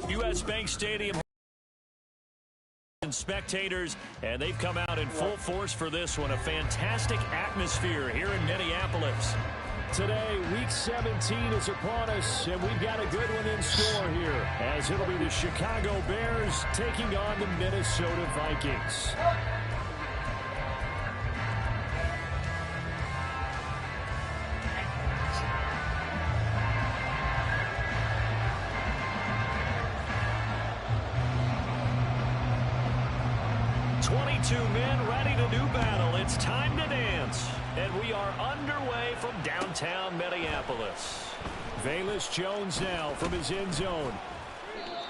U.S. Bank Stadium and spectators, and they've come out in full force for this one. A fantastic atmosphere here in Minneapolis. Today, Week 17 is upon us, and we've got a good one in store here, as it'll be the Chicago Bears taking on the Minnesota Vikings. Men ready to do battle. It's time to dance. And we are underway from downtown Minneapolis. Velus Jones now from his end zone.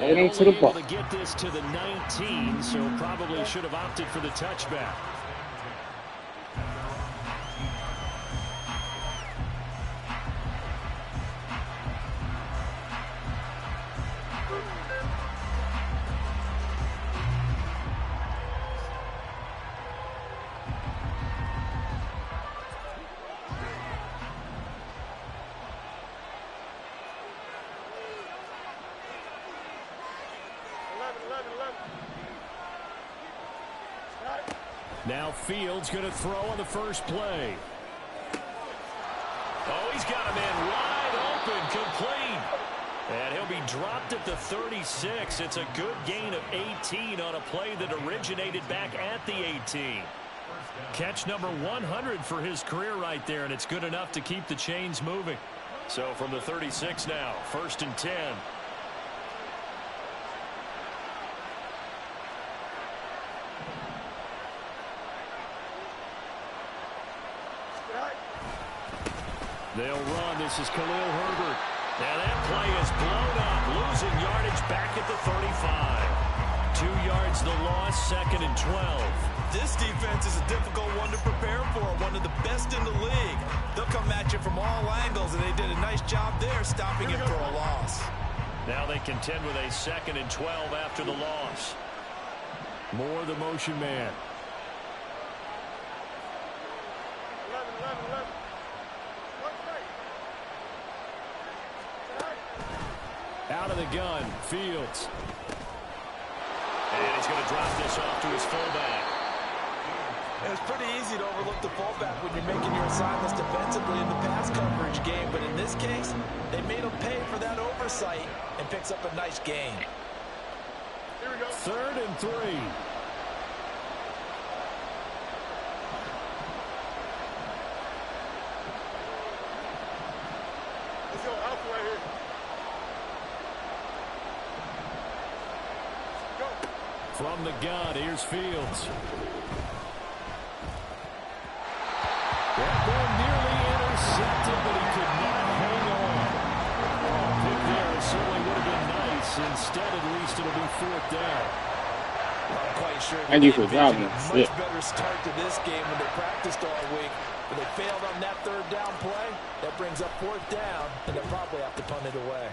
And only able to get this to the 19, so probably should have opted for the touchback. Now Fields going to throw on the first play. Oh, he's got a man wide open, complete. And he'll be dropped at the 36. It's a good gain of 18 on a play that originated back at the 18. Catch number 100 for his career right there, and it's good enough to keep the chains moving. So from the 36 now, 1st and 10. They'll run. This is Khalil Herbert. Now that play is blown up, losing yardage back at the 35. 2 yards the loss, 2nd and 12. This defense is a difficult one to prepare for, one of the best in the league. They'll come at you from all angles, and they did a nice job there stopping it for a loss. Now they contend with a 2nd and 12 after the loss. More the motion man. Out of the gun, Fields. And he's going to drop this off to his fullback. And it's pretty easy to overlook the fullback when you're making your assignments defensively in the pass coverage game. But in this case, they made him pay for that oversight and picks up a nice gain. Here we go. 3rd and 3. Let's go Alpha right here. From the gun, here's Fields. That ball nearly intercepted, but he could not hang on. Oh, pick there certainly would have been nice. Instead, at least it'll be 4th down. I'm quite sure Thank you for dropping a much better start to this game when they practiced all week. But they failed on that 3rd down play. That brings up 4th down, and they'll probably have to punt it away.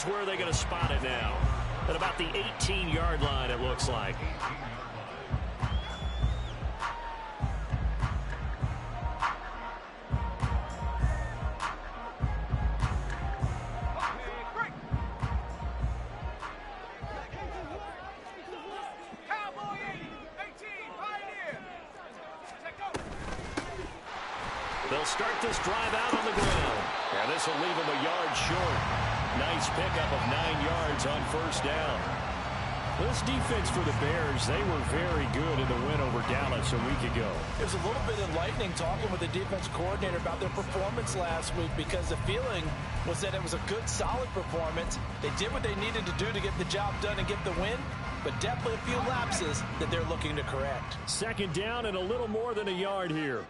Where are they going to spot it now? At about the 18-yard line, it looks like. They'll start this drive out on the ground. And this will leave them a yard short. Nice pickup of 9 yards on 1st down. This defense for the Bears, they were very good in the win over Dallas a week ago. It was a little bit enlightening talking with the defense coordinator about their performance last week, because the feeling was that it was a good, solid performance. They did what they needed to do to get the job done and get the win, but definitely a few lapses that they're looking to correct. 2nd down and a little more than a yard here.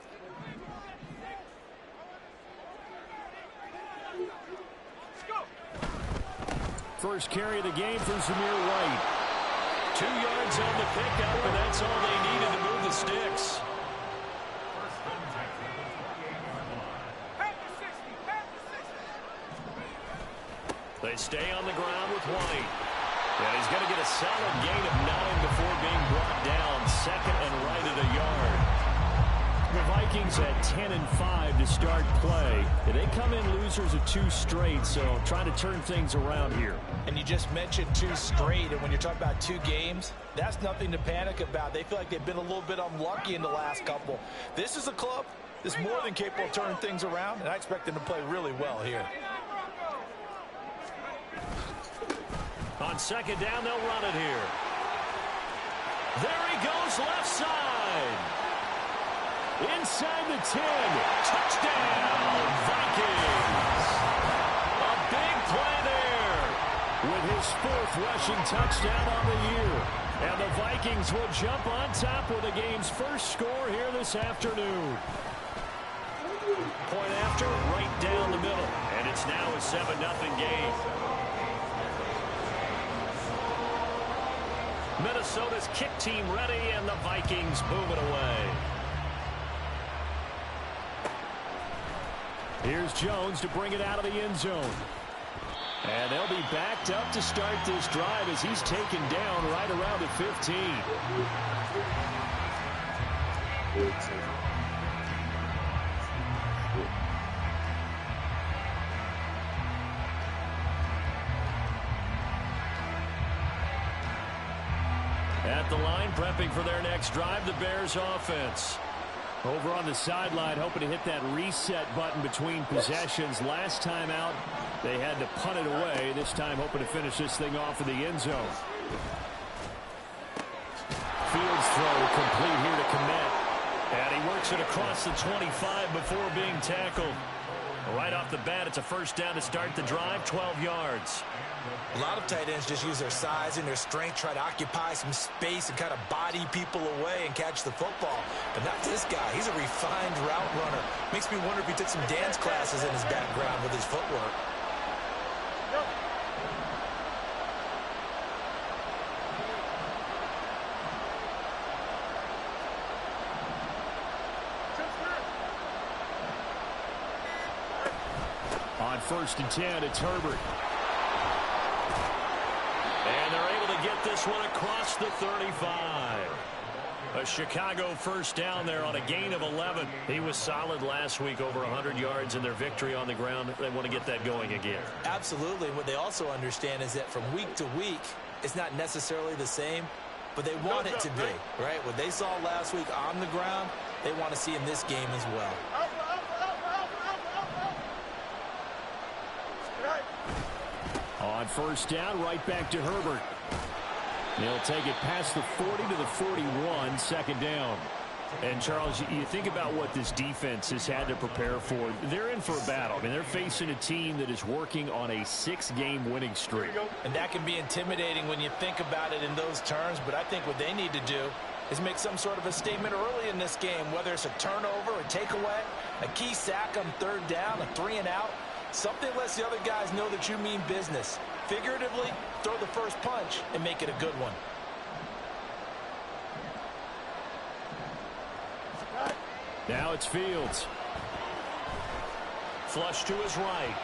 First carry of the game for Zamir White. 2 yards on the pickup, and that's all they needed to move the sticks. They stay on the ground with White. And he's going to get a solid gain of 9 before being brought down. 2nd and right at a yard. The Vikings at 10-5 to start play. They come in losers of 2 straight, so trying to turn things around here. And you just mentioned 2 straight, and when you're talking about 2 games, that's nothing to panic about. They feel like they've been a little bit unlucky in the last couple. This is a club that's more than capable of turning things around, and I expect them to play really well here. On second down, they'll run it here. There he goes, left side. Inside the 10. Touchdown, Vikings. A big play there. With his 4th rushing touchdown on the year. And the Vikings will jump on top with the game's first score here this afternoon. Point after, right down the middle. And it's now a 7-0 game. Minnesota's kick team ready, and the Vikings move it away. Here's Jones to bring it out of the end zone. And they'll be backed up to start this drive as he's taken down right around the 15. At the line, prepping for their next drive, the Bears offense. Over on the sideline, hoping to hit that reset button between possessions. Last time out, they had to punt it away. This time, hoping to finish this thing off in the end zone. Fields throw complete here to commit. And he works it across the 25 before being tackled. Right off the bat, it's a first down to start the drive, 12 yards. A lot of tight ends just use their size and their strength, try to occupy some space and kind of body people away and catch the football. But not this guy. He's a refined route runner. Makes me wonder if he took some dance classes in his background with his footwork. On 1st and 10, it's Herbert. And they're able to get this one across the 35. A Chicago first down there on a gain of 11. He was solid last week, over 100 yards in their victory on the ground. They want to get that going again. Absolutely. What they also understand is that from week to week, it's not necessarily the same, but they want it to be, right? What they saw last week on the ground, they want to see in this game as well. On 1st down, right back to Herbert. He'll take it past the 40 to the 41, 2nd down. And, Charles, you think about what this defense has had to prepare for. They're in for a battle. I mean, they're facing a team that is working on a 6-game winning streak. And that can be intimidating when you think about it in those terms, but I think what they need to do is make some sort of a statement early in this game, whether it's a turnover, a takeaway, a key sack on 3rd down, a 3-and-out. Something lets the other guys know that you mean business. Figuratively, throw the first punch and make it a good one. Now it's Fields. Flush to his right.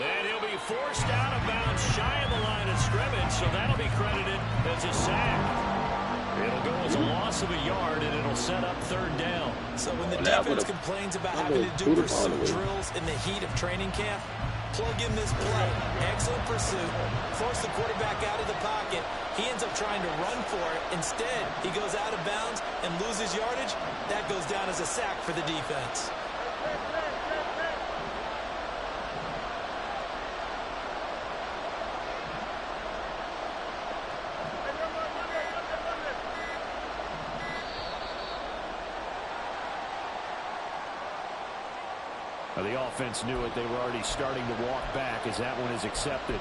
And he'll be forced out of bounds shy of the line of scrimmage, so that'll be credited as a sack. It'll go as a loss of a yard, and it'll set up 3rd down. So when the defense complains about having to do pursuit drills in the heat of training camp, plug in this play. Excellent pursuit. Force the quarterback out of the pocket. He ends up trying to run for it. Instead, he goes out of bounds and loses yardage. That goes down as a sack for the defense. The offense knew it. They were already starting to walk back as that one is accepted.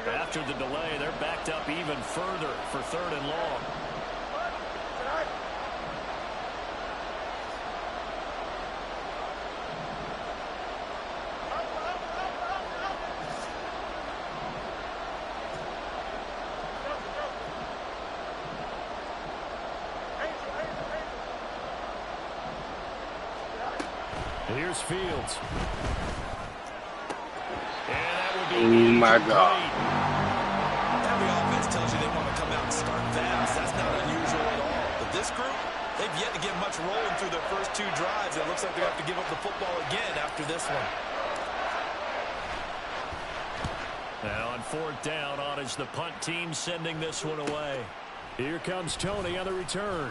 After the delay, they're backed up even further for 3rd and long. Here's Fields. And that would be Oh, my God. Every offense tells you they want to come out and start fast. That's not unusual at all. But this group, they've yet to get much rolling through their first 2 drives. It looks like they have to give up the football again after this one. Now on 4th down, on is the punt team sending this one away. Here comes Tony on the return.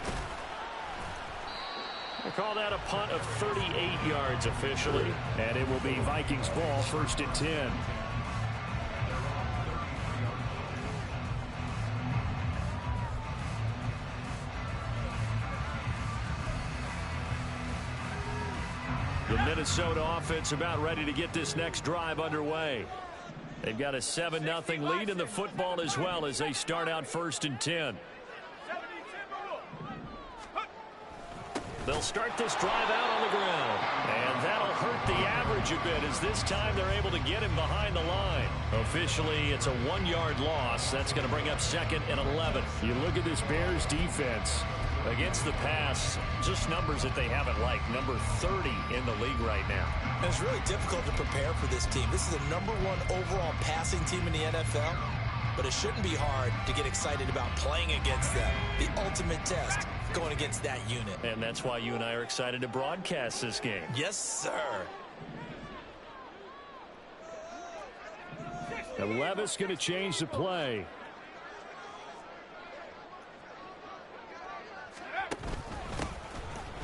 They call that a punt of 38 yards officially. And it will be Vikings ball, 1st and 10. The Minnesota offense about ready to get this next drive underway. They've got a 7-0 lead in the football as well as they start out 1st and 10. They'll start this drive out on the ground. And that'll hurt the average a bit as this time they're able to get him behind the line. Officially, it's a 1-yard loss. That's going to bring up 2nd and 11. You look at this Bears defense. Against the pass, just numbers that they haven't liked. Number 30 in the league right now. And it's really difficult to prepare for this team. This is the #1 overall passing team in the NFL. But it shouldn't be hard to get excited about playing against them. The ultimate test going against that unit. And that's why you and I are excited to broadcast this game. Yes, sir. And Levis going to change the play.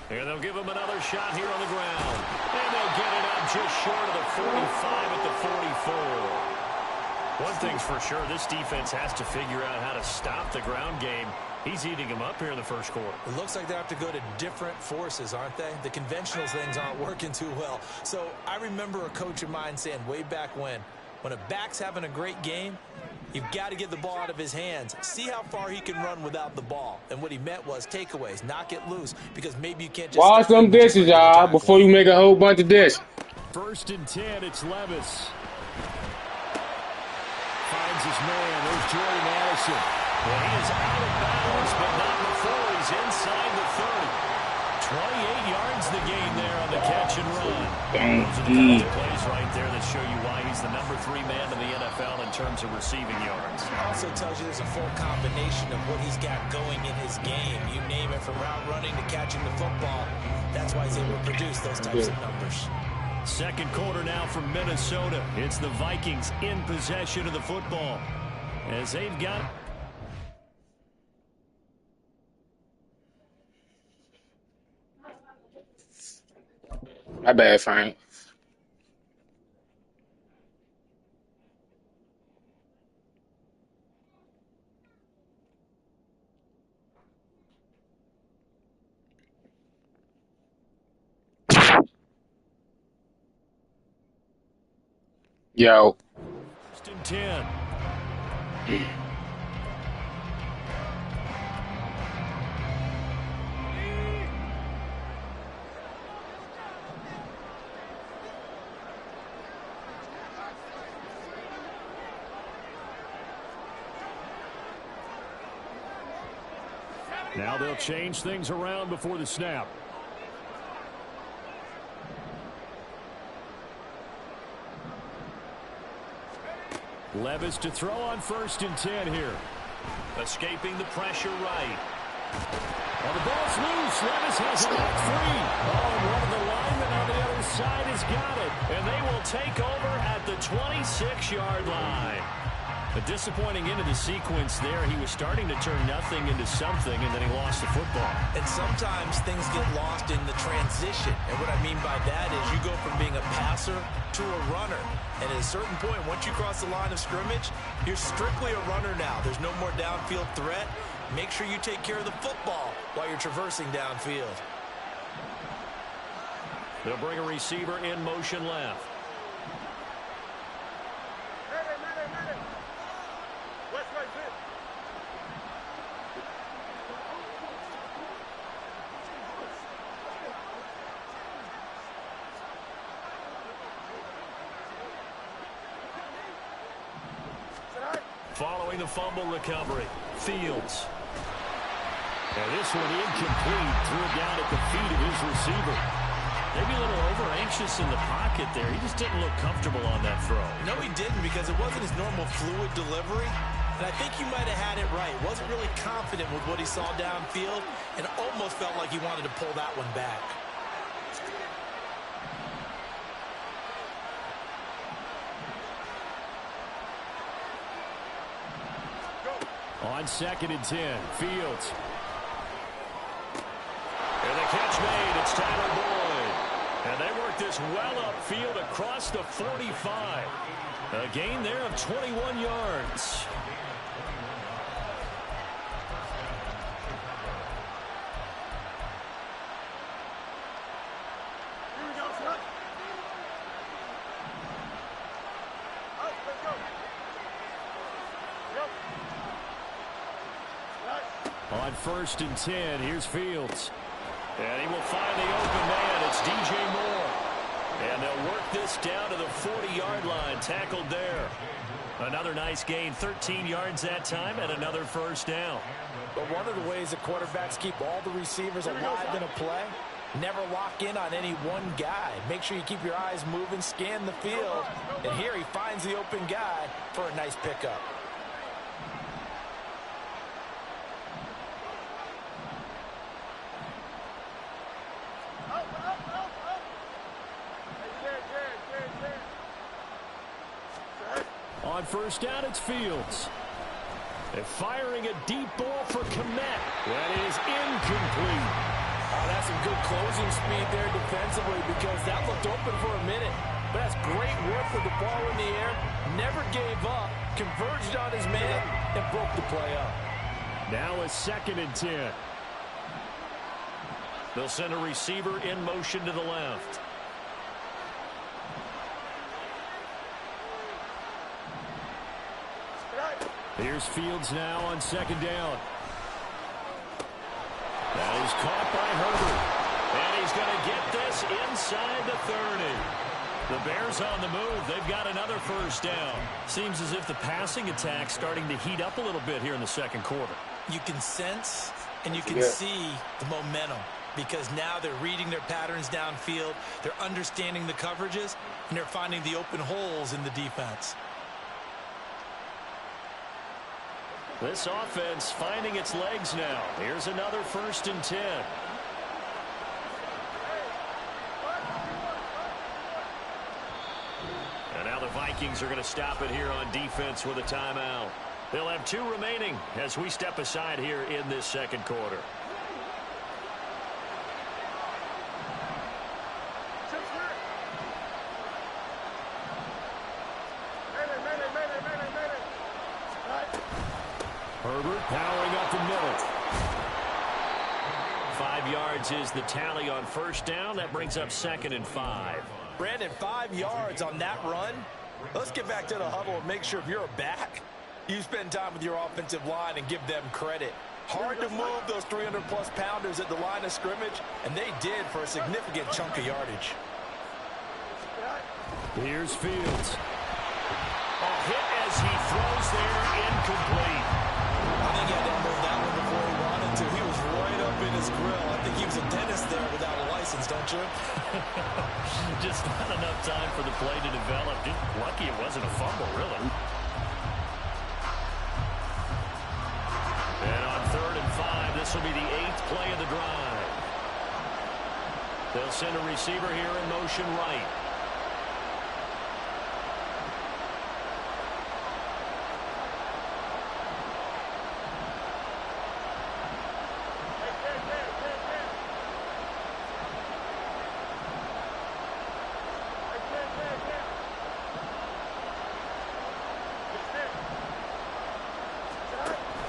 And they'll give him another shot here on the ground. And they'll get it out just short of the 45 at the 44. One thing's for sure, this defense has to figure out how to stop the ground game. He's eating them up here in the first quarter. It looks like they have to go to different forces, aren't they? The conventional things aren't working too well. So I remember a coach of mine saying way back when a back's having a great game, you've got to get the ball out of his hands. See how far he can run without the ball. And what he meant was takeaways, knock it loose, because maybe you can't just... Wash them dishes, y'all, before you make a whole bunch of dishes. 1st and 10, it's Levis. Finds his man. There's Jordan Addison. Well, he is out of bounds, but not before he's inside the 30. 28 yards the gain there on the catch and run. Those are the kinds of plays right there that show you why he's the #3 man in the NFL in terms of receiving yards. It also tells you there's a full combination of what he's got going in his game. You name it, from route running to catching the football. That's why he's able to produce those types of numbers. 2nd quarter now from Minnesota. It's the Vikings in possession of the football as they've got... My bad, Frank. Yo. 1st and 10. Now they'll change things around before the snap. Levis to throw on 1st and 10 here. Escaping the pressure right. Well, the ball's loose. Levis has it knocked free. Oh, and one of the linemen on the other side has got it. And they will take over at the 26-yard line. A disappointing end of the sequence there. He was starting to turn nothing into something, and then he lost the football. And sometimes things get lost in the transition. And what I mean by that is you go from being a passer to a runner. And at a certain point, once you cross the line of scrimmage, you're strictly a runner now. There's no more downfield threat. Make sure you take care of the football while you're traversing downfield. They'll bring a receiver in motion left. Following the fumble recovery, Fields. And this one incomplete. Threw it down at the feet of his receiver. Maybe a little over-anxious in the pocket there. He just didn't look comfortable on that throw. No, he didn't, because it wasn't his normal fluid delivery. And I think you might have had it right. Wasn't really confident with what he saw downfield and almost felt like he wanted to pull that one back. On 2nd and 10, Fields. And the catch made. It's Tyler Boyd. And they work this well upfield across the 45. A gain there of 21 yards. On 1st and 10, here's Fields. And he will find the open man. It's DJ Moore. And they'll work this down to the 40-yard line. Tackled there. Another nice gain. 13 yards that time and another first down. But one of the ways that quarterbacks keep all the receivers alive in a play, never lock in on any one guy. Make sure you keep your eyes moving, scan the field. And here he finds the open guy for a nice pickup. On 1st down, it's Fields. They're firing a deep ball for Kmet. That is incomplete. Oh, that's some good closing speed there defensively, because that looked open for a minute. But that's great work with the ball in the air. Never gave up, converged on his man, and broke the play up. Now a 2nd and 10. They'll send a receiver in motion to the left. Here's Fields now on 2nd down. That is caught by Herbert. And he's going to get this inside the 30. The Bears on the move. They've got another first down. Seems as if the passing attack's starting to heat up a little bit here in the second quarter. You can sense and you can see the momentum, because now they're reading their patterns downfield. They're understanding the coverages, and they're finding the open holes in the defense. This offense finding its legs now. Here's another 1st and 10. And now the Vikings are going to stop it here on defense with a timeout. They'll have 2 remaining as we step aside here in this second quarter. Herbert powering up the middle. 5 yards is the tally on first down. That brings up 2nd and 5. Brandon, 5 yards on that run. Let's get back to the huddle and make sure if you're a back, you spend time with your offensive line and give them credit. Hard to move those 300-plus pounders at the line of scrimmage, and they did for a significant chunk of yardage. Here's Fields. A hit as he throws there, incomplete. I think he had to move that one before he wanted to. He was right up in his grill. I think he was a dentist there without a license, don't you? Just not enough time for the play to develop. Just lucky it wasn't a fumble, really. And on 3rd and 5, this will be the 8th play of the drive. They'll send a receiver here in motion right.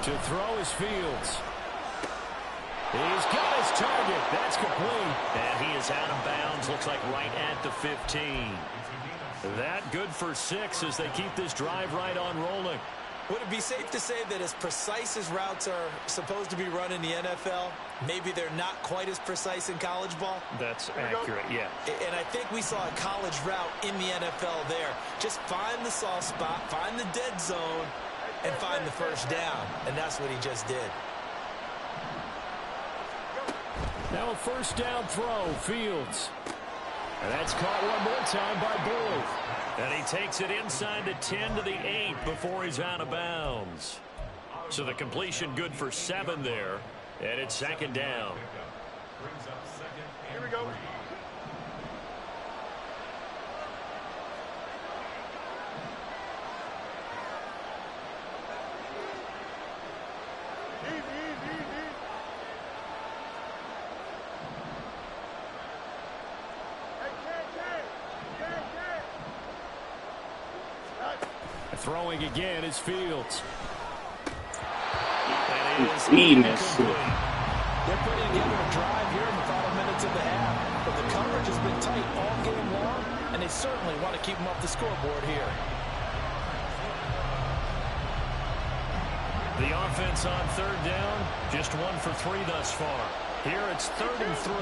To throw is Fields. He's got his target. That's complete. And he is out of bounds. Looks like right at the 15. That good for 6 as they keep this drive right on rolling. Would it be safe to say that as precise as routes are supposed to be run in the NFL, maybe they're not quite as precise in college ball? That's accurate, yeah. And I think we saw a college route in the NFL there. Just find the soft spot, find the dead zone, and find the first down. And that's what he just did. Now a first down throw, Fields. And that's caught one more time by Boyd. And he takes it inside the 10 to the 8 before he's out of bounds. So the completion good for 7 there. And it's second down. Here we go. Easy, easy, easy. Hey, Ken. Throwing again is Fields. Speeding that shit. They're putting together a drive here in the final minutes of the half. But the coverage has been tight all game long, and they certainly want to keep them off the scoreboard here. The offense on third down, just 1 for 3 thus far. Here it's 3rd and 3.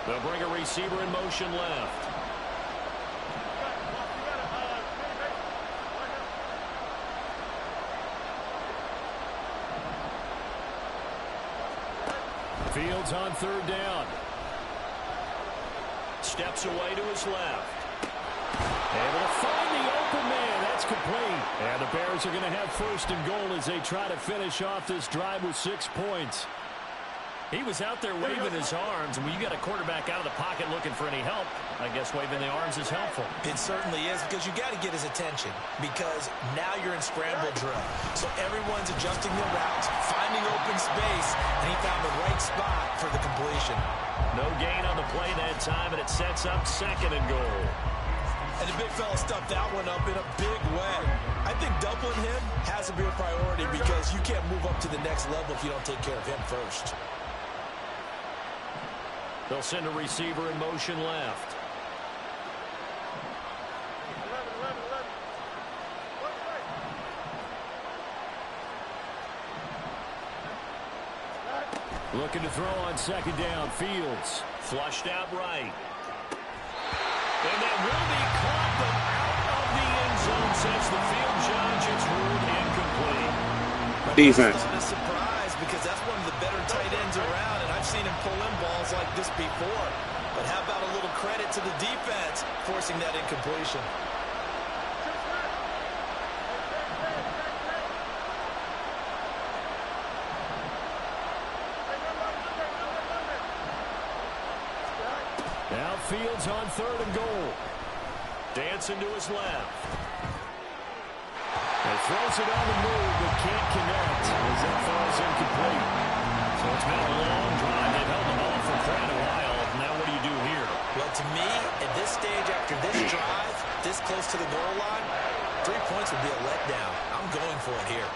They'll bring a receiver in motion left. Fields on third down. Steps away to his left. Able to find the open man. That's complete. And the Bears are going to have 1st and goal as they try to finish off this drive with 6 points. He was out there waving his arms, and when you got a quarterback out of the pocket looking for any help, I guess waving the arms is helpful. It certainly is, because you got to get his attention, because now you're in scramble drill. So everyone's adjusting their routes, finding open space, and he found the right spot for the completion. No gain on the play that time, and it sets up 2nd and goal. And the big fella stuffed that one up in a big way. I think doubling him has to be a priority, because you can't move up to the next level if you don't take care of him first. They'll send a receiver in motion left. 11. Looking to throw on 2nd down. Fields. Flushed out right. And that will be caught, but out of the end zone since the field judge. It's ruled incomplete. Defense. Not a surprise, because that's one of the better tight ends around, and I've seen him pull in balls like this before. But how about a little credit to the defense forcing that incompletion? Now Fields on 3rd and goal. Dancing to his left. And throws it on the move, but can't connect as that falls incomplete. So it's been a long drive. They've held the ball for quite a while. Now what do you do here? Well, to me, at this stage, after this drive, this close to the goal line, 3 points would be a letdown. I'm going for it here.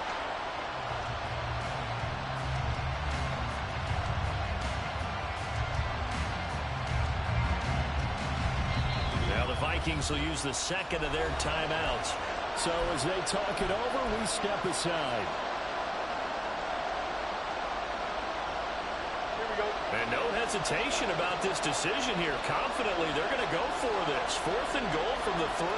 Now the Vikings will use the 2nd of their timeouts. So as they talk it over, we step aside. And no hesitation about this decision here. Confidently, they're going to go for this. 4th and goal from the 3.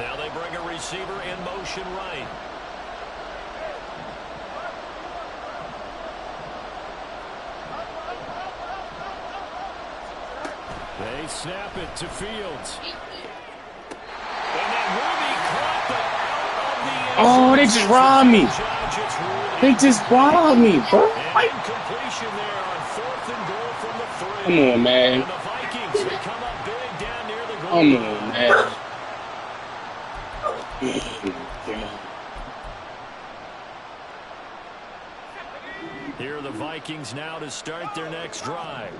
Now they bring a receiver in motion right. They snap it to Fields. Oh, they just robbed me. They just robbed me, bro. Incompletion there on 4th and goal from the 3. Come on, man. And the Vikings, they come up big down near the goal. Come on, man. Here are the Vikings now to start their next drive.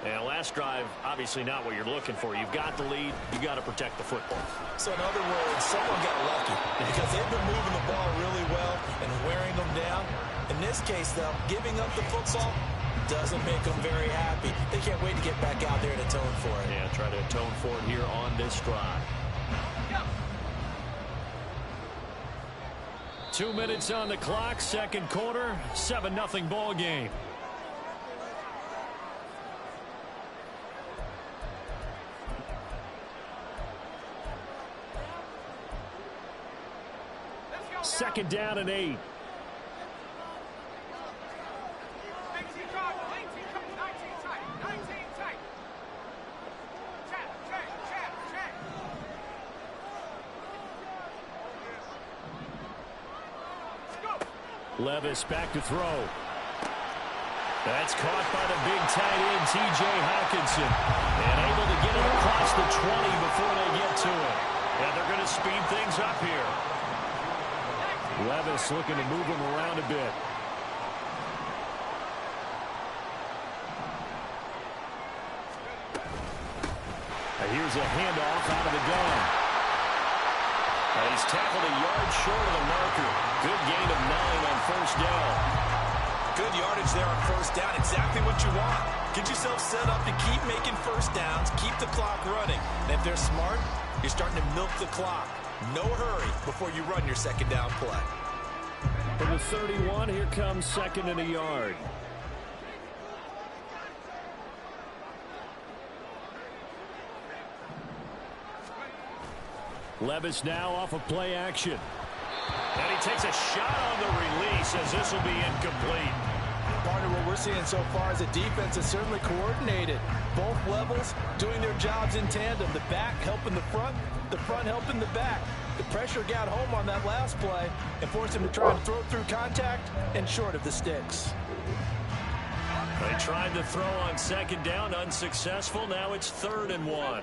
And last drive, obviously not what you're looking for. You've got the lead. You've got to protect the football. So in other words, someone got lucky, because they've been moving the ball really well and wearing them down. In this case, though, giving up the football doesn't make them very happy. They can't wait to get back out there and atone for it. Yeah, try to atone for it here on this drive. 2 minutes on the clock, 2nd quarter, 7-0 ball game. 2nd down and 8. Levis back to throw. That's caught by the big tight end, T.J. Hawkinson. And able to get it across the 20 before they get to it. And they're going to speed things up here. Levis looking to move him around a bit. And here's a handoff out of the gun. And he's tackled a yard short of the marker. Good gain of 9 on 1st down. Good yardage there on 1st down. Exactly what you want. Get yourself set up to keep making 1st downs, keep the clock running. And if they're smart, you're starting to milk the clock. No hurry before you run your 2nd down play. From the 31, here comes 2nd and a yard. Levis now off of play action. And he takes a shot on the release as this will be incomplete. Partner, what we're seeing so far is a defense that's certainly coordinated. Both levels doing their jobs in tandem. The back helping the front helping the back. The pressure got home on that last play and forced him to try and throw through contact and short of the sticks. They tried to throw on 2nd down, unsuccessful. Now it's 3rd and 1.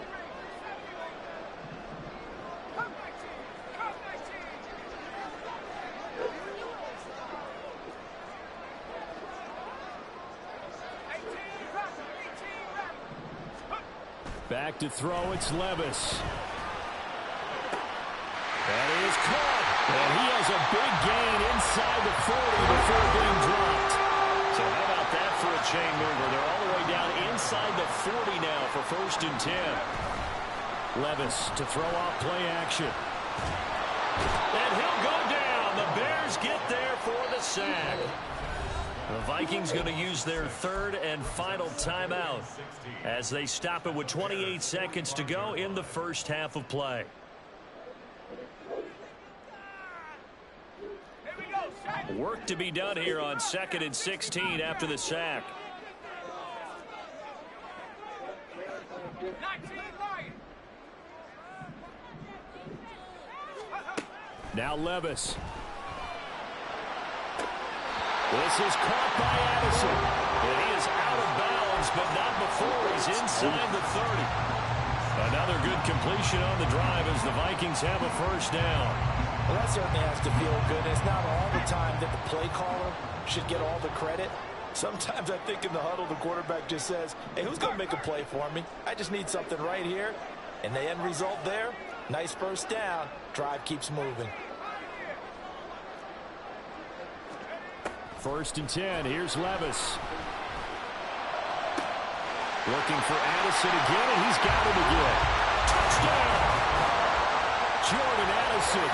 Back to throw, it's Levis. That is caught. And he has a big gain inside the 40 before being dropped. So how about that for a chain mover? They're all the way down inside the 40 now for 1st and 10. Levis to throw off play action. And he'll go down. The Bears get there for the sack. The Vikings going to use their 3rd and final timeout as they stop it with 28 seconds to go in the 1st half of play. Work to be done here on 2nd and 16 after the sack. Now Levis. This is caught by Addison. And he is out of bounds, but not before he's inside the 30. Another good completion on the drive as the Vikings have a 1st down. Well, that certainly has to feel good. It's not all the time that the play caller should get all the credit. Sometimes I think in the huddle, the quarterback just says, hey, who's going to make a play for me? I just need something right here. And the end result there, nice 1st down. Drive keeps moving. 1st and 10. Here's Levis. Looking for Addison again, and he's got it again. Touchdown! Jordan Addison.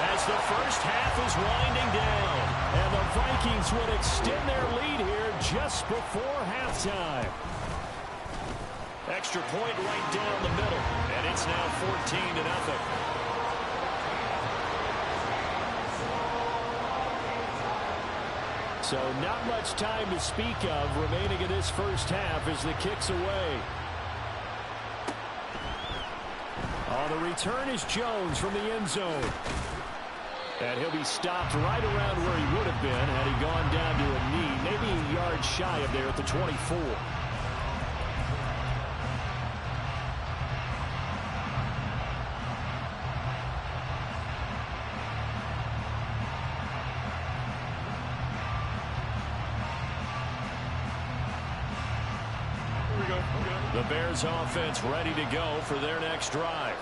As the 1st half is winding down. And the Vikings would extend their lead here just before halftime. Extra point right down the middle. And it's now 14-0. So not much time to speak of remaining in this 1st half as the kick's away. On the return is Jones from the end zone. And he'll be stopped right around where he would have been had he gone down to a knee, maybe a yard shy of there at the 24. The Bears offense ready to go for their next drive.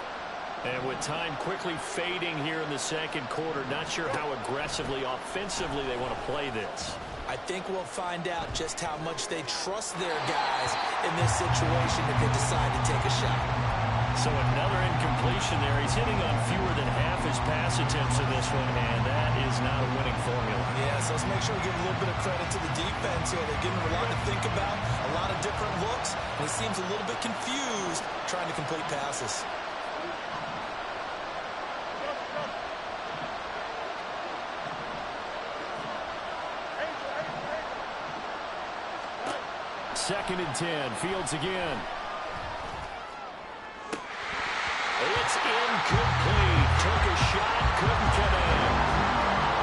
And with time quickly fading here in the 2nd quarter, not sure how aggressively, offensively they want to play this. I think we'll find out just how much they trust their guys in this situation if they decide to take a shot. So another incompletion there. He's hitting on fewer than half his pass attempts in this one, and that is not a winning formula. Yeah, so let's make sure we give a little bit of credit to the defense here. They're giving him a lot to think about, a lot of different looks, and he seems a little bit confused trying to complete passes. 2nd and 10. Fields again. It's incomplete. Took a shot, couldn't connect.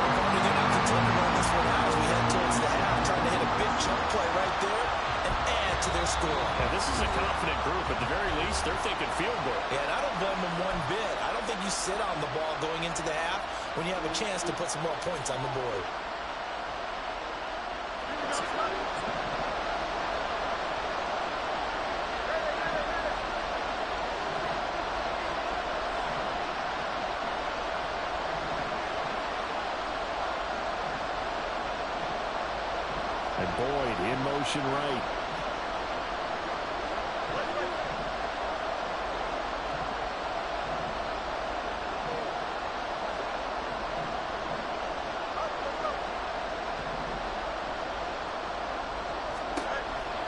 They're going to have to take a run this one out as we head towards the half, trying to hit a big chunk play right there and add to their score. Yeah, this is a confident group. At the very least, they're thinking field goal. Yeah, and I don't blame them one bit. I don't think you sit on the ball going into the half when you have a chance to put some more points on the board. And Boyd in motion right.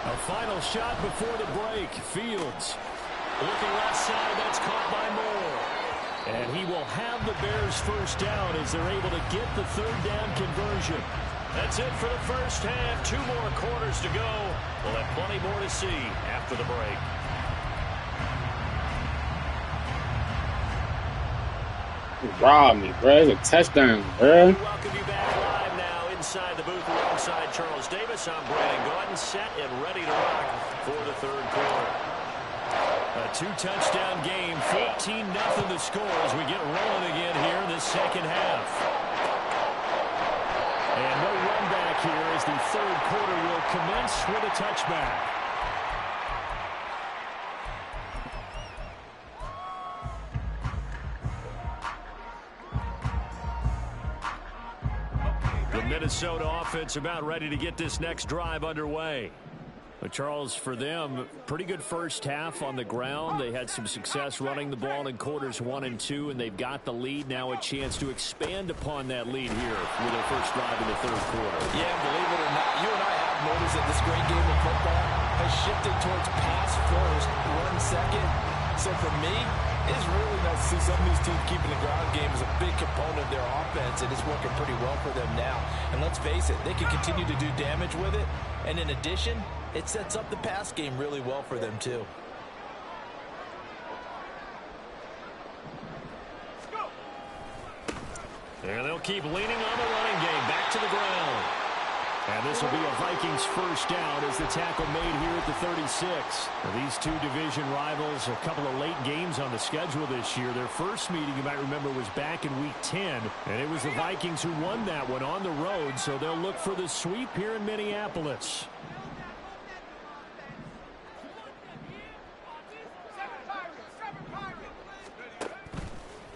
A final shot before the break. Fields looking left side. That's caught by Moore. And he will have the Bears first down as they're able to get the 3rd down conversion. That's it for the first half. 2 more quarters to go. We'll have plenty more to see after the break. Rob me, bro. It's a touchdown, bro. Welcome you back live now inside the booth alongside Charles Davis. I'm Brandon Gordon, set and ready to rock for the 3rd quarter. A 2-touchdown game, 14-0 the score as we get rolling again here in the 2nd half. And no run back here as the 3rd quarter will commence with a touchback. The Minnesota offense about ready to get this next drive underway. But Charles, for them, pretty good first half on the ground. They had some success running the ball in quarters 1 and 2, and they've got the lead. Now a chance to expand upon that lead here with their first drive in the 3rd quarter. Yeah, believe it or not, you and I have noticed that this great game of football has shifted towards pass first, run second. So for me, it's really nice to see some of these teams keeping the ground game as a big component of their offense, and it's working pretty well for them now. And let's face it, they can continue to do damage with it. And in addition, it sets up the pass game really well for them, too. And they'll keep leaning on the running game. Back to the ground. And this will be a Vikings first down as the tackle made here at the 36. Now, these two division rivals, a couple of late games on the schedule this year. Their first meeting, you might remember, was back in Week 10. And it was the Vikings who won that one on the road. So they'll look for the sweep here in Minneapolis.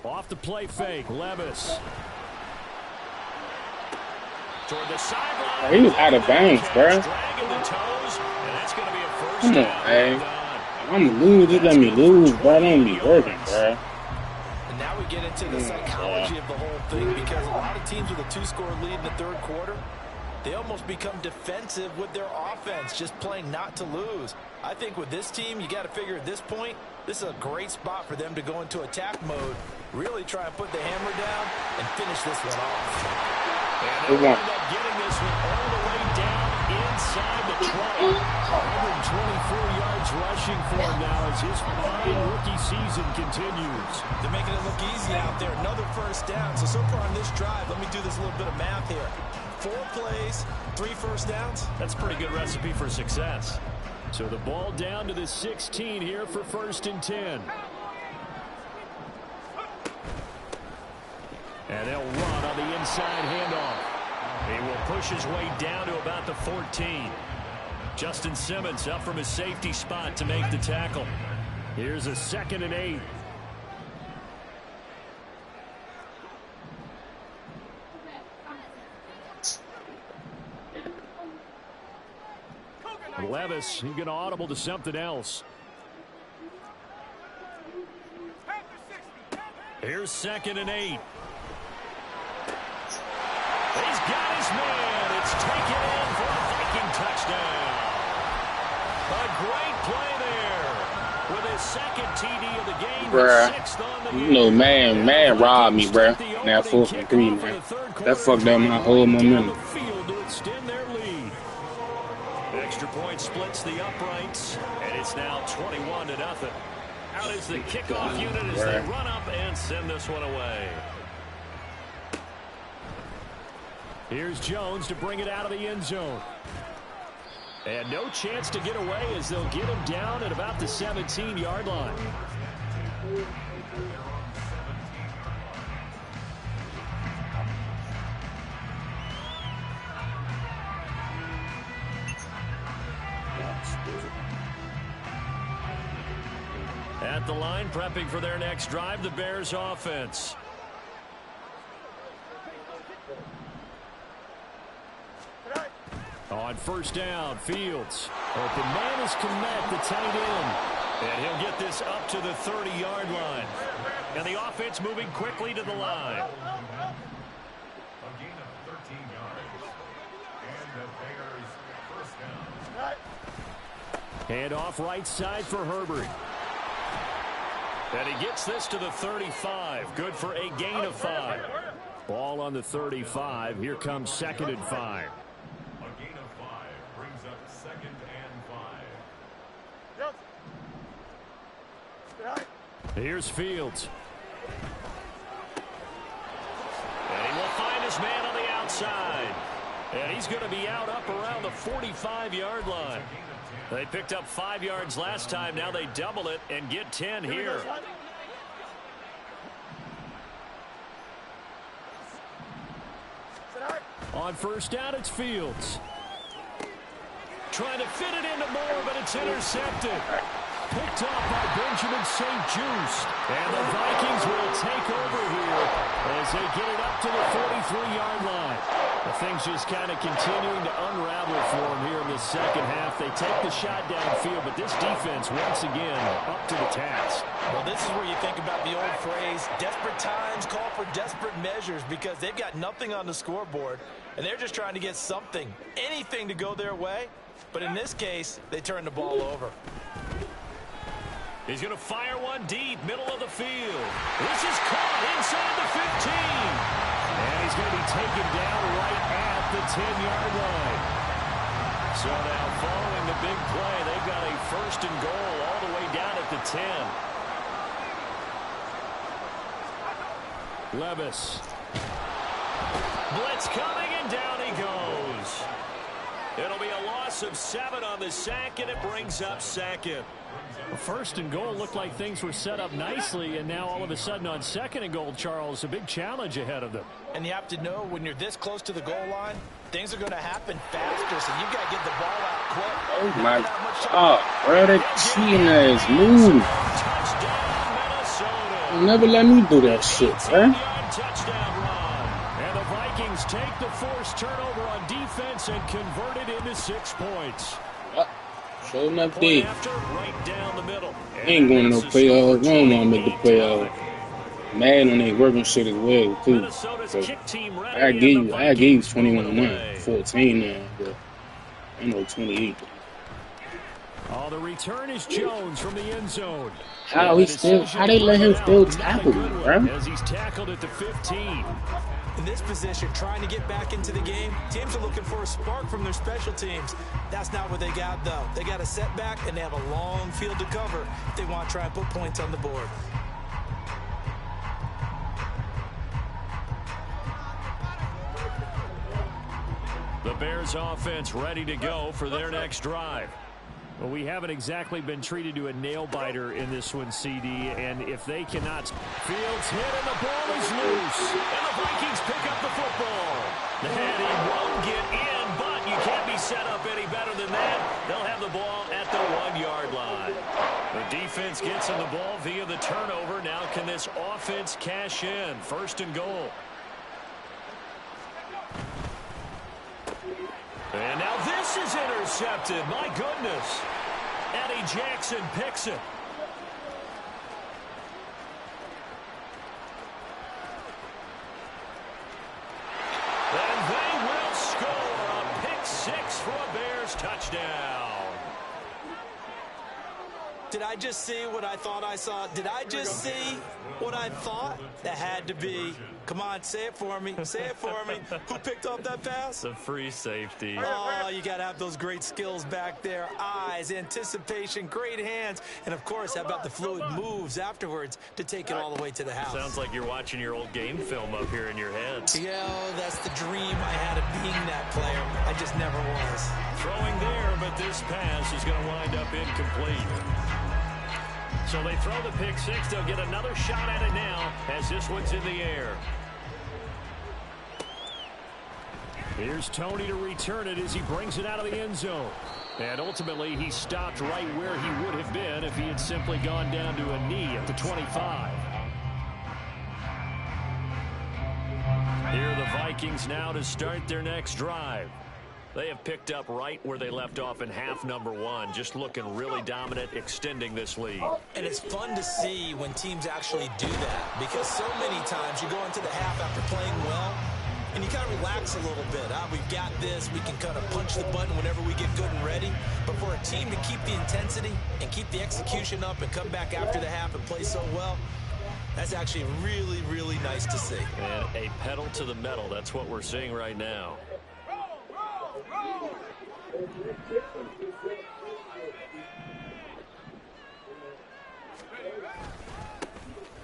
Off the play fake, Levis. Toward the sideline. He was out of bounds, bro. Come on, man. I'm gonna lose. Just let me lose, bro. Don't be working, bro. And now we get into the psychology of the whole thing, because a lot of teams with a 2-score lead in the 3rd quarter, they almost become defensive with their offense, just playing not to lose. I think with this team, you got to figure at this point, this is a great spot for them to go into attack mode, really try and put the hammer down and finish this one off. And they'll end up getting this one all the way down inside the 20. 124 yards rushing for him now as his fine rookie season continues. They're making it look easy out there. Another first down. So far on this drive, let me do this little bit of math here. 4 plays, 3 first downs. That's a pretty good recipe for success. So the ball down to the 16 here for 1st and 10. And they'll run on the inside handoff. He will push his way down to about the 14. Justin Simmons up from his safety spot to make the tackle. Here's a 2nd and 8. Levis, he's going to audible to something else. Here's 2nd and 8. He's got his man. It's taken in for a Viking touchdown. A great play there with his 2nd TD of the game. Bruh, you know, man robbed me, bruh. Now 4th and 3, man. That fucked up my whole momentum. Extra point point splits the uprights, and it's now 21-0. Out is the kickoff unit as they run up and send this one away. Here's Jones to bring it out of the end zone. And no chance to get away as they'll get him down at about the 17-yard line. At the line, prepping for their next drive, the Bears offense. On first down, Fields. Open man is Kmet, the tight end. And he'll get this up to the 30-yard line. And the offense moving quickly to the line. A gain of 13 yards. And the Bears first down. Hand off right side for Herbert. And he gets this to the 35. Good for a gain of 5. Ball on the 35. Here comes 2nd and 5. Here's Fields. And he will find his man on the outside. And he's going to be out up around the 45-yard line. They picked up 5 yards last time. Now they double it and get 10 here. On first down, it's Fields. Trying to fit it into Moore, but it's intercepted. Picked off by Benjamin St. Just. And the Vikings will take over here as they get it up to the 43-yard line. The things just kind of continuing to unravel for them here in the second half. They take the shot downfield, but this defense once again up to the task. Well, this is where you think about the old phrase, desperate times call for desperate measures, because they've got nothing on the scoreboard, and they're just trying to get something, anything to go their way. But in this case, they turn the ball over. He's going to fire one deep, middle of the field. This is caught inside the 15. And he's going to be taken down right at the 10-yard line. So now following the big play, they've got a 1st and goal all the way down at the 10. Levis. Blitz coming, and down he goes. It'll be a loss of 7 on the sack, and it brings up 2nd. 1st and goal looked like things were set up nicely, and now all of a sudden on 2nd and goal, Charles, a big challenge ahead of them. And you have to know when you're this close to the goal line, things are going to happen faster, so you've got to get the ball out quick. Oh my God, bro, that cheating ass move. Never let me do that shit, man. Touchdown run. And the Vikings take the forced turnover on defense and convert it into 6 points. Show enough day. Right down the middle. Ain't going to no playoffs. I don't want to make the playoffs. Madden ain't working shit as well, too. So I gave you 21-1, 14 now, but I know 28. Oh, the return is Jones from the end zone. How they let him still tackle me, bro? As he's tackled at the 15. In this position, trying to get back into the game, teams are looking for a spark from their special teams. That's not what they got, though. They got a setback, and they have a long field to cover if they want to try and put points on the board. The Bears offense ready to go for their next drive. Well, we haven't exactly been treated to a nail-biter in this one, CD, and if they cannot... Fields hit, and the ball is loose. And the Vikings pick up the football. And he won't get in, but you can't be set up any better than that. They'll have the ball at the 1-yard line. The defense gets in the ball via the turnover. Now can this offense cash in? 1st and goal. And now this is intercepted. My goodness. Eddie Jackson picks it. And they will score a pick 6 for a Bears touchdown. Did I just see what I thought I saw? Did I just see what I thought? That had to be. Come on, say it for me. Say it for me. Who picked off that pass? The free safety. Oh, you got to have those great skills back there. Eyes, anticipation, great hands. And, of course, how about the fluid moves afterwards to take it all the way to the house? Sounds like you're watching your old game film up here in your head. Yeah, that's the dream I had of being that player. I just never was. Throwing there, but this pass is going to wind up incomplete. So they throw the pick six. They'll get another shot at it now as this one's in the air. Here's Tony to return it as he brings it out of the end zone. And ultimately, he stopped right where he would have been if he had simply gone down to a knee at the 25. Here are the Vikings now to start their next drive. They have picked up right where they left off in half number one, just looking really dominant, extending this lead. And it's fun to see when teams actually do that, because so many times you go into the half after playing well, and you kind of relax a little bit. We've got this. We can kind of punch the button whenever we get good and ready. But for a team to keep the intensity and keep the execution up and come back after the half and play so well, that's actually really, really nice to see. And a pedal to the metal. That's what we're seeing right now.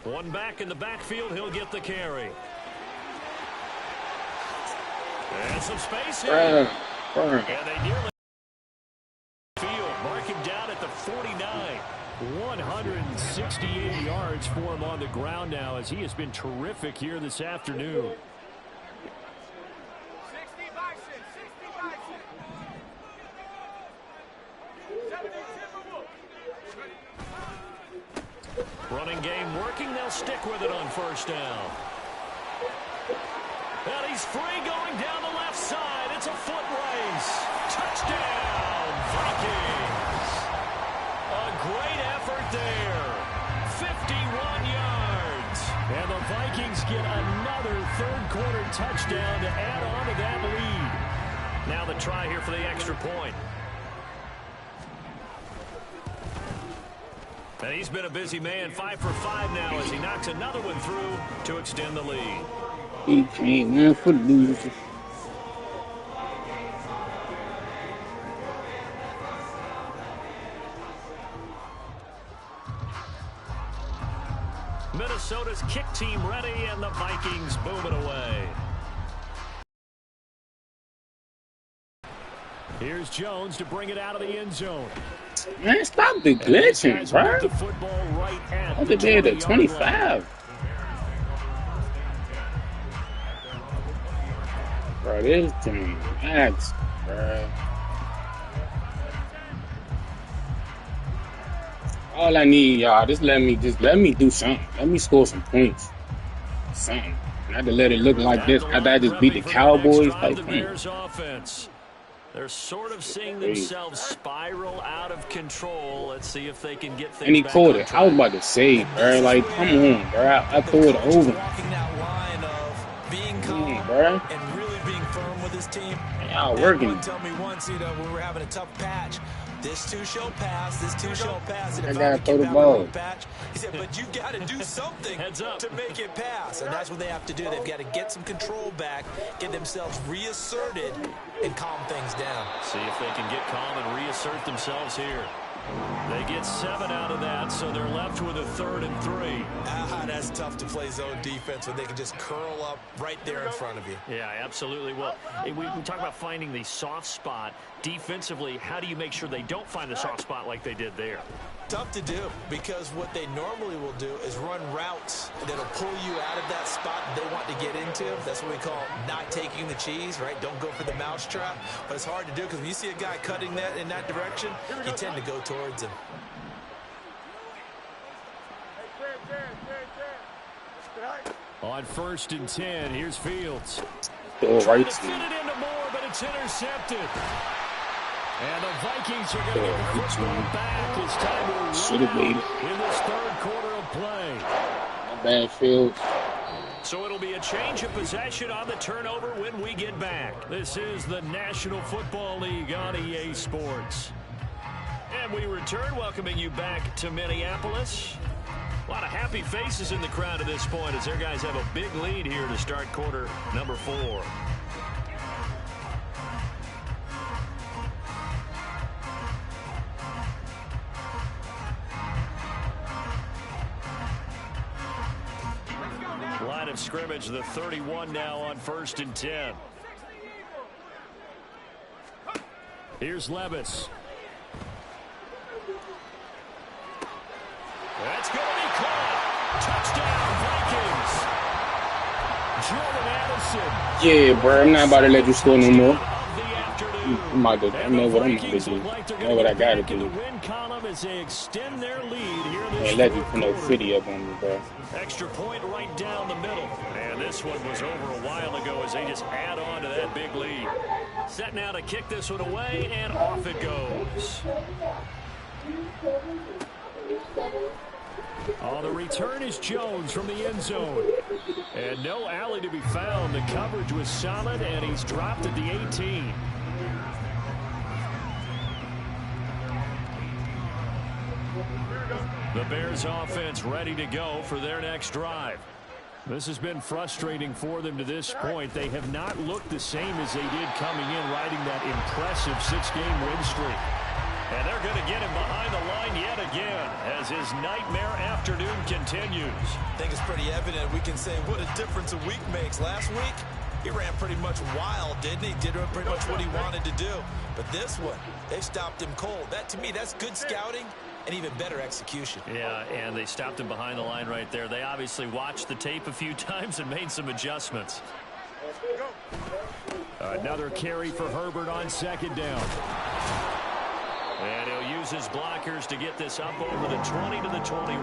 One back in the backfield. He'll get the carry. And some space here. And they nearly field. Mark him down at the 49. 168 yards for him on the ground now as he has been terrific here this afternoon. Running game working. They'll stick with it on first down. And he's free going down the left side. It's a foot race. Touchdown, Vikings. A great effort there. 51 yards. And the Vikings get another third-quarter touchdown to add on to that lead. Now the try here for the extra point. And he's been a busy man, 5 for 5 now as he knocks another one through to extend the lead. He can't win for losers. Minnesota's kick team ready, and the Vikings boom it away. Here's Jones to bring it out of the end zone. Man, stop the glitching, bro. The football right at the be at the 25. Bro, this team max, bro. All I need, y'all, just let me do something. Let me score some points. Something. Not to let it look like this. After I just beat the Cowboys, like, offense. They're sort of seeing themselves spiral out of control. Let's see if they can get things any back quarter. I was about to say, bro, like, come on, bro. I threw it over. Walking that line of being calm bro. And really being firm with his team. Y'all working. Tell me once, when we were having a tough patch, this too shall pass. This too shall pass. And I gotta throw the ball. Patch, he said, but you got to do something to make it pass, and that's what they have to do. They've got to get some control back, get themselves reasserted, and calm things down. See if they can get calm and reassert themselves here. They get 7 out of that, so they're left with a 3rd and 3. That's tough to play zone defense when they can just curl up right there in front of you. Yeah, absolutely. Well, we talk about finding the soft spot. Defensively, how do you make sure they don't find the soft spot like they did there? Tough to do, because what they normally will do is run routes that'll pull you out of that spot they want to get into. That's what we call not taking the cheese, right? Don't go for the mousetrap. But it's hard to do because when you see a guy cutting that in that direction, you tend to go towards him. On 1st and 10, here's Fields. Right. To fit it into Moore, but it's intercepted. And the Vikings are going to get the football back. It's time to run in this 3rd quarter of play. Not bad, Fields. So it'll be a change of possession on the turnover when we get back. This is the National Football League on EA Sports. And we return, welcoming you back to Minneapolis. A lot of happy faces in the crowd at this point as their guys have a big lead here to start quarter number 4. Line of scrimmage, the 31 now on 1st and 10. Here's Levis. That's going to be caught. Touchdown, Vikings. Jordan Addison. Yeah, bro. I'm not about to let you score no more. I know what I'm about to do. I know what I got to do. And let you put no 50 up on me, bro. Extra point right down the middle. And this one was over a while ago as they just add on to that big lead. Set now to kick this one away, and off it goes. Oh, the return is Jones from the end zone. And no alley to be found. The coverage was solid, and he's dropped at the 18. The Bears offense ready to go for their next drive. This has been frustrating for them to this point. They have not looked the same as they did coming in, riding that impressive 6-game win streak. And they're going to get him behind the line yet again as his nightmare afternoon continues. I think it's pretty evident. We can say what a difference a week makes. Last week, he ran pretty much wild, didn't he? Did pretty much what he wanted to do. But this one, they stopped him cold. That, to me, that's good scouting and even better execution. Yeah, and they stopped him behind the line right there. They obviously watched the tape a few times and made some adjustments. Another carry for Herbert on 2nd down. And he'll use his blockers to get this up over the 20 to the 21.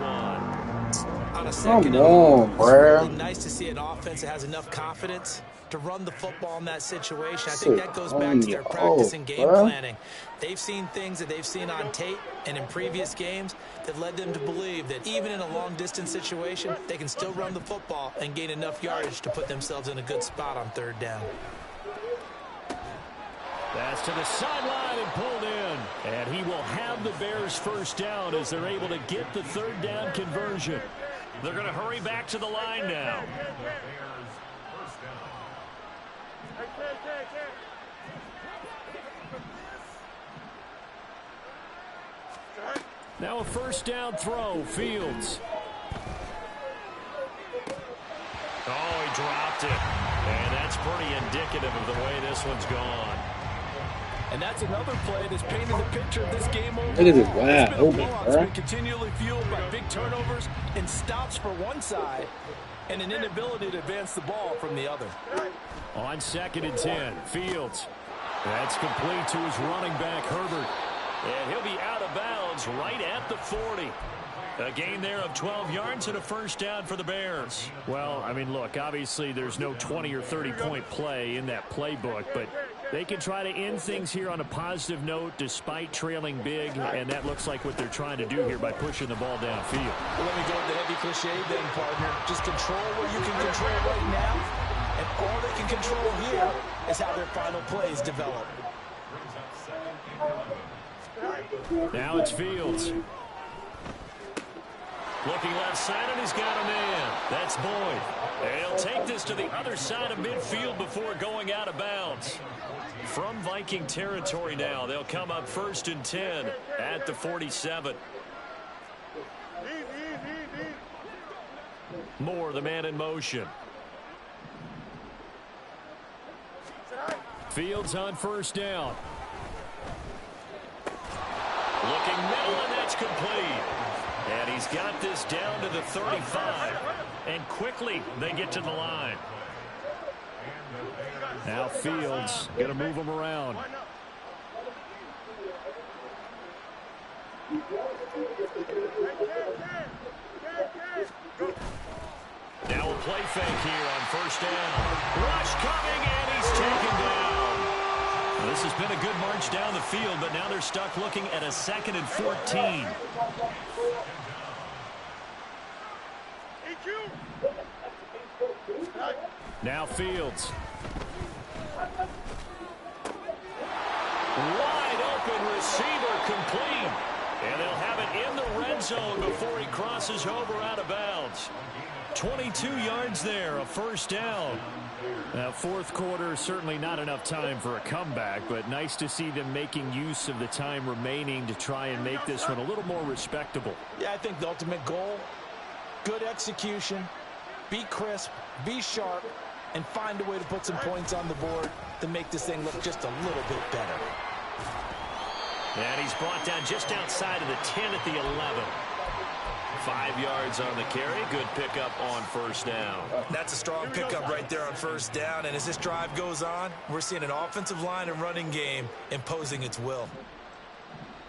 On a second, come on, it's bro. really nice to see an offense that has enough confidence to run the football in that situation. I think that goes back to their practice and game planning. They've seen things that they've seen on tape and in previous games that led them to believe that even in a long-distance situation, they can still run the football and gain enough yardage to put themselves in a good spot on 3rd down. That's to the sideline and pulled in. And he will have the Bears 1st down as they're able to get the 3rd down conversion. They're going to hurry back to the line now. Now a 1st down throw, Fields. Oh, he dropped it. And that's pretty indicative of the way this one's gone. And that's another play that's painted the picture of this game over. Look at this wide open, It's been continually fueled by big turnovers and stops for one side and an inability to advance the ball from the other. On 2nd and 10, Fields. That's complete to his running back, Herbert. And he'll be out of bounds right at the 40. A gain there of 12 yards and a 1st down for the Bears. Well, I mean, look, obviously there's no 20 or 30-point play in that playbook, but they can try to end things here on a positive note despite trailing big, and that looks like what they're trying to do here by pushing the ball downfield. Well, let me go with the heavy cliche then, partner. Just control what you can control right now, and all they can control here is how their final plays develop. Now it's Fields. Looking left side, and he's got a man. That's Boyd. And he'll take this to the other side of midfield before going out of bounds. From Viking territory now, they'll come up 1st and 10 at the 47. Moore, the man in motion. Fields on 1st down. Looking middle, and that's complete. And he's got this down to the 35. And quickly, they get to the line. Now Fields going to move him around. Now a play fake here on 1st down. Rush coming, and he's taken down. This has been a good march down the field, but now they're stuck looking at a 2nd and 14. Now Fields. Wide open receiver complete. And they'll have it in the red zone before he crosses over out of bounds. 22 yards there, a first down. Now, fourth quarter, certainly not enough time for a comeback, but nice to see them making use of the time remaining to try and make this one a little more respectable. Yeah, I think the ultimate goal, good execution, be crisp, be sharp, and find a way to put some points on the board to make this thing look just a little bit better. And he's brought down just outside of the 10 at the 11. 5 yards on the carry. Good pickup on first down. That's a strong pickup right there on first down. And as this drive goes on, we're seeing an offensive line and running game imposing its will.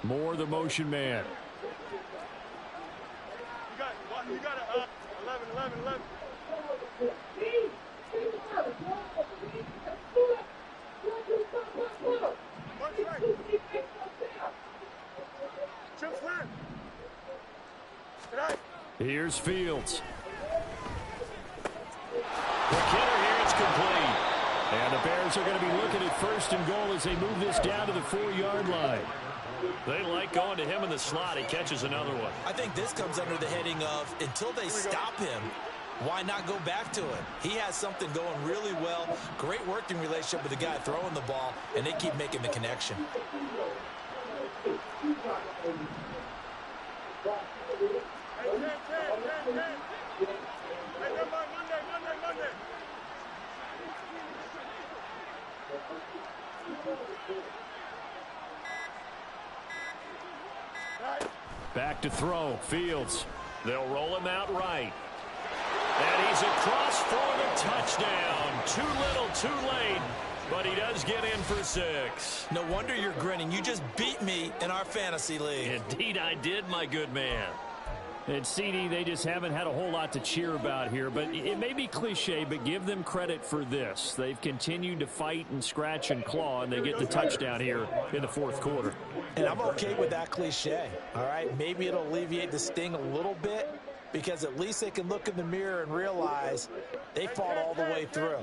More the motion man. You got it. 11. Here's Fields. The killer here, it's complete. And the Bears are going to be looking at first and goal as they move this down to the 4-yard line. They like going to him in the slot. He catches another one. I think this comes under the heading of, until they stop him, why not go back to it? He has something going really well. Great working relationship with the guy throwing the ball, and they keep making the connection. Back to throw. Fields. They'll roll him out right. And he's across for the touchdown. Too little, too late. But he does get in for 6. No wonder you're grinning. You just beat me in our fantasy league. Indeed I did, my good man. And CD, they just haven't had a whole lot to cheer about here. But it may be cliche, but give them credit for this. They've continued to fight and scratch and claw, and they get the touchdown here in the fourth quarter. And I'm okay with that cliche, all right? Maybe it'll alleviate the sting a little bit, because at least they can look in the mirror and realize they fought all the way through.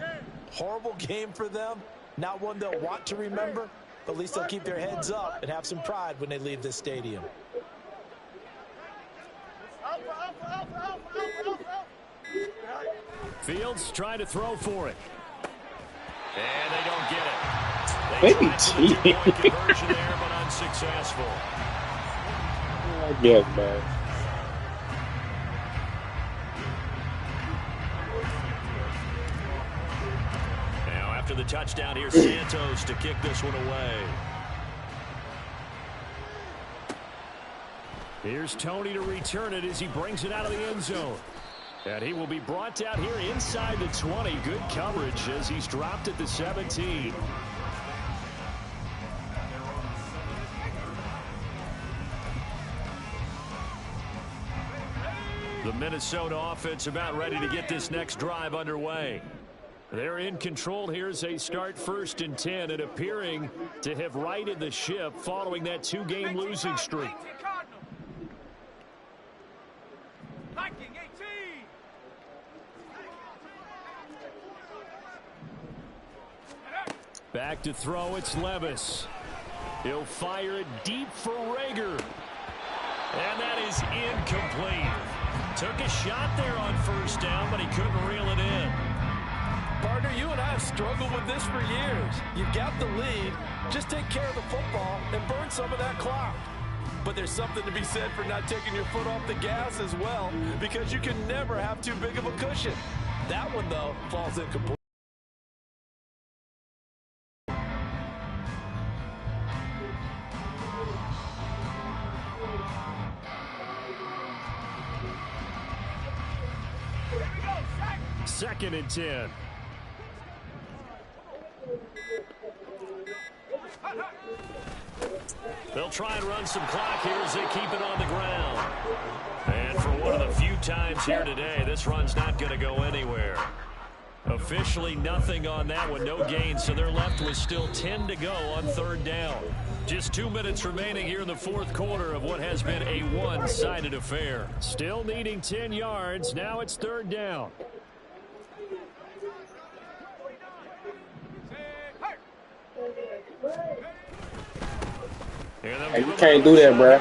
Horrible game for them. Not one they'll want to remember, but at least they'll keep their heads up and have some pride when they leave this stadium. Fields trying to throw for it. And they don't get it. They tried for the two-point conversion there, but unsuccessful. I guess, man. Now after the touchdown, here's Santos to kick this one away. Here's Tony to return it as he brings it out of the end zone. And he will be brought down here inside the 20. Good coverage as he's dropped at the 17. The Minnesota offense about ready to get this next drive underway. They're in control here as they start 1st and 10 and appearing to have righted the ship following that 2-game losing streak. Back to throw, it's Levis. He'll fire it deep for Rager. And that is incomplete. Took a shot there on first down, but he couldn't reel it in. Partner, you and I have struggled with this for years. You've got the lead. Just take care of the football and burn some of that clock. But there's something to be said for not taking your foot off the gas as well, because you can never have too big of a cushion. That one, though, falls incomplete. Second and 10. They'll try and run some clock here as they keep it on the ground. And for one of the few times here today, this run's not going to go anywhere. Officially nothing on that one, no gain, so they're left with still 10 to go on 3rd down. Just 2 minutes remaining here in the fourth quarter of what has been a one-sided affair. Still needing 10 yards, now it's 3rd down. Hey, you can't do that, bro.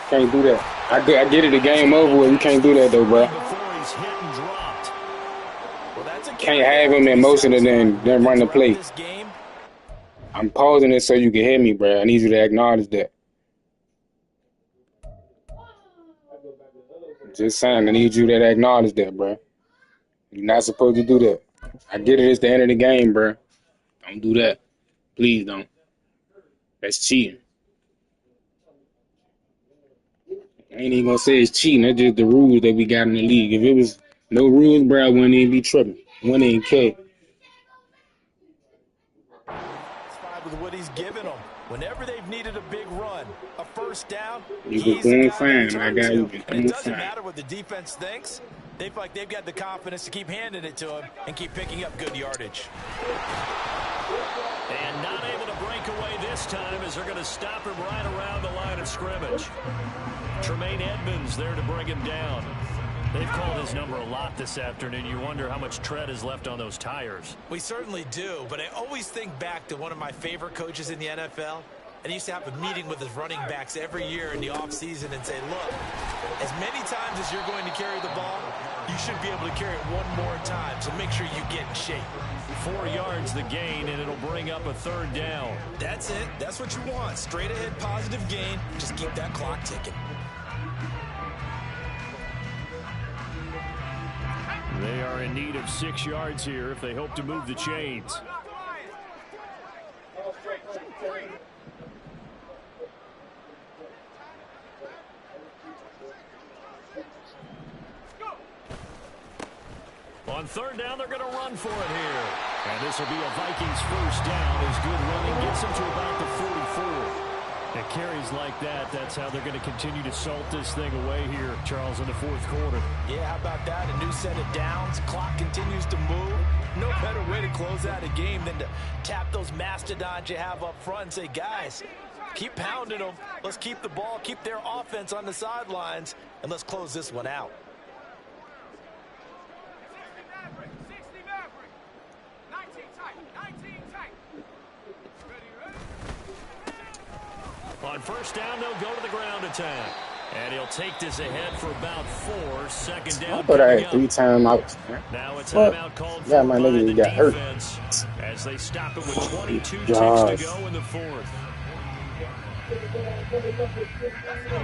Can't do that. I get it. The game over with. You can't do that though, bro. Can't have him in motion and then run the play. I'm pausing it so you can hear me, bro. I need you to acknowledge that. Just saying, I need you to acknowledge that, bro. You're not supposed to do that. I get it. It's the end of the game, bro. Don't do that. Please don't. That's cheating. I ain't even gonna say it's cheating. That's just the rules that we got in the league. If it was no rules, bro, I wouldn't even be tripping. Wouldn't even care. With what he's given them. Whenever they've needed a big run, a first down, You been doing fine, my guy. You been doing it doesn't fine. matter what the defense thinks. They feel like they've got the confidence to keep handing it to him and keep picking up good yardage. And not able to break away this time as they're going to stop him right around the line of scrimmage. Tremaine Edmonds there to bring him down. They've called his number a lot this afternoon. You wonder how much tread is left on those tires. We certainly do, but I always think back to one of my favorite coaches in the NFL. And he used to have a meeting with his running backs every year in the offseason and say, look, as many times as you're going to carry the ball, you should be able to carry it one more time, so make sure you get in shape. 4 yards the gain, and it'll bring up a third down. That's it. That's what you want. Straight ahead positive gain. Just keep that clock ticking. They are in need of 6 yards here if they hope to move the chains. On third down, they're going to run for it here. And this will be a Vikings first down as good running gets them to about the 44. At carries like that, that's how they're going to continue to salt this thing away here, Charles, in the fourth quarter. Yeah, how about that? A new set of downs. Clock continues to move. No better way to close out a game than to tap those mastodons you have up front and say, guys, keep pounding them. Let's keep the ball, keep their offense on the sidelines, and let's close this one out. On first down, they'll go to the ground attack. And he'll take this ahead for about 4. Second down. I thought I had 3 timeouts. Now a timeout called for my by nigga the got hurt. defense as they stop it with 22 ticks to go in the fourth.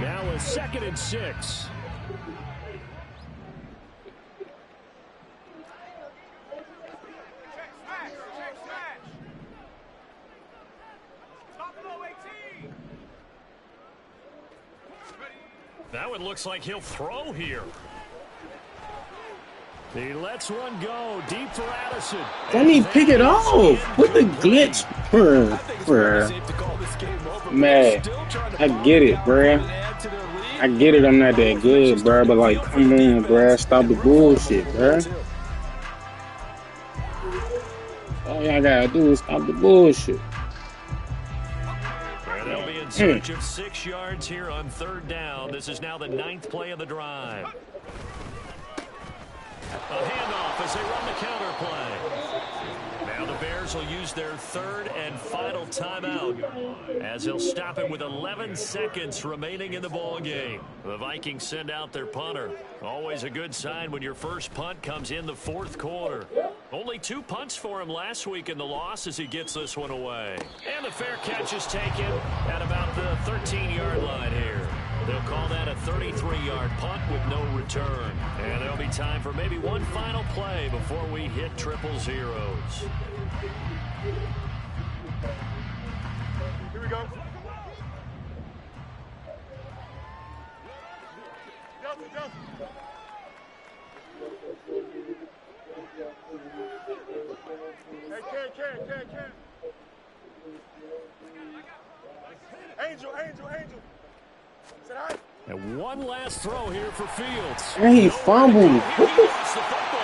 Now a 2nd and 6. Now it looks like he'll throw here. He lets one go deep for Addison. Don't he pick it off? What the glitch? Man, I get it, bruh. I get it, I'm not that good, bruh. But, like, come on, bruh. Stop the bullshit, bruh. All y'all gotta do is stop the bullshit. They'll be in search of 6 yards here on third down. This is now the 9th play of the drive. A handoff as they run the counter play. Now the Bears will use their 3rd and final timeout as they'll stop it with 11 seconds remaining in the ball game. The Vikings send out their punter. Always a good sign when your first punt comes in the fourth quarter. Only 2 punts for him last week in the loss as he gets this one away. And the fair catch is taken at about the 13-yard line here. They'll call that a 33-yard punt with no return. And there'll be time for maybe one final play before we hit triple zeros. Here we go. Delta. Hey, Ken. Angel. Said hi. And one last throw here for Fields. And he fumbled. What the?